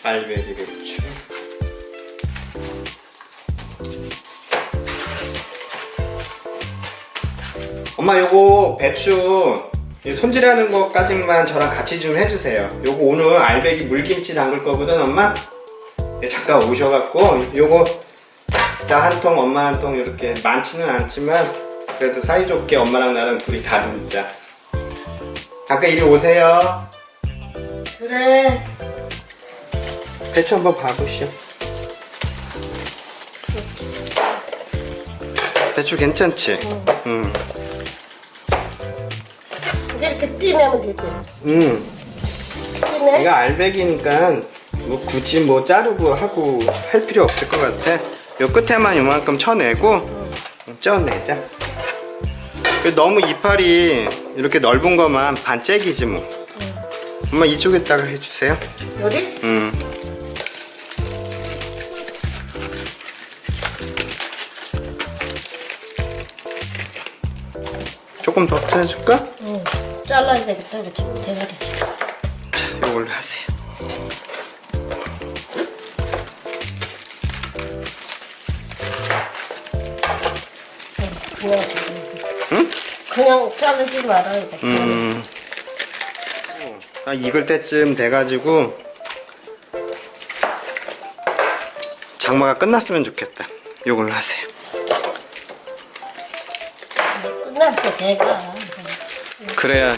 알배기배추. 엄마 요거 배추 손질하는 것까지만 저랑 같이 좀 해주세요. 요거 오늘 알배기 물김치 담글 거거든 엄마. 잠깐 오셔갖고 요거 나 한 통 엄마 한 통 이렇게 많지는 않지만 그래도 사이좋게 엄마랑 나랑 둘이 다 먹자. 잠깐 이리 오세요. 그래. 배추 한번 봐보시오. 배추 괜찮지? 응. 이렇게 띄내면 되지. 띄내? 이거 알배기니까 뭐 굳이 뭐 자르고 하고 할 필요 없을 것 같아. 요 끝에만 요만큼 쳐내고 쪄내자. 너무 이파리 이렇게 넓은 거만 반짝이지 뭐. 엄마 이쪽에다가 해주세요. 여기? 조금 더 해줄까? 응. 잘라야 되겠다. 이렇게 대가리지. 자, 이걸로 하세요. 응? 그냥 자르지 말아야 돼. 익을 때쯤 돼가지고 장마가 끝났으면 좋겠다. 이걸로 하세요. 끝날 때 돼가. 그래야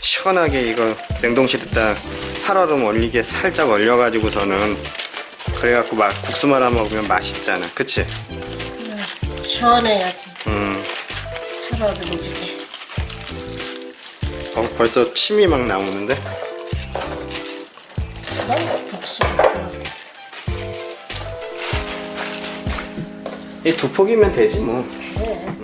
시원하게 이거 냉동실에다 살얼음 얼리게 살짝 얼려가지고서는 그래갖고 막 국수 말아 먹으면 맛있잖아. 그치? 시원해야지. 살얼음 움직여. 벌써 침이 막 나오는데? 난 국수. 이 두 폭이면 되지 뭐. 네.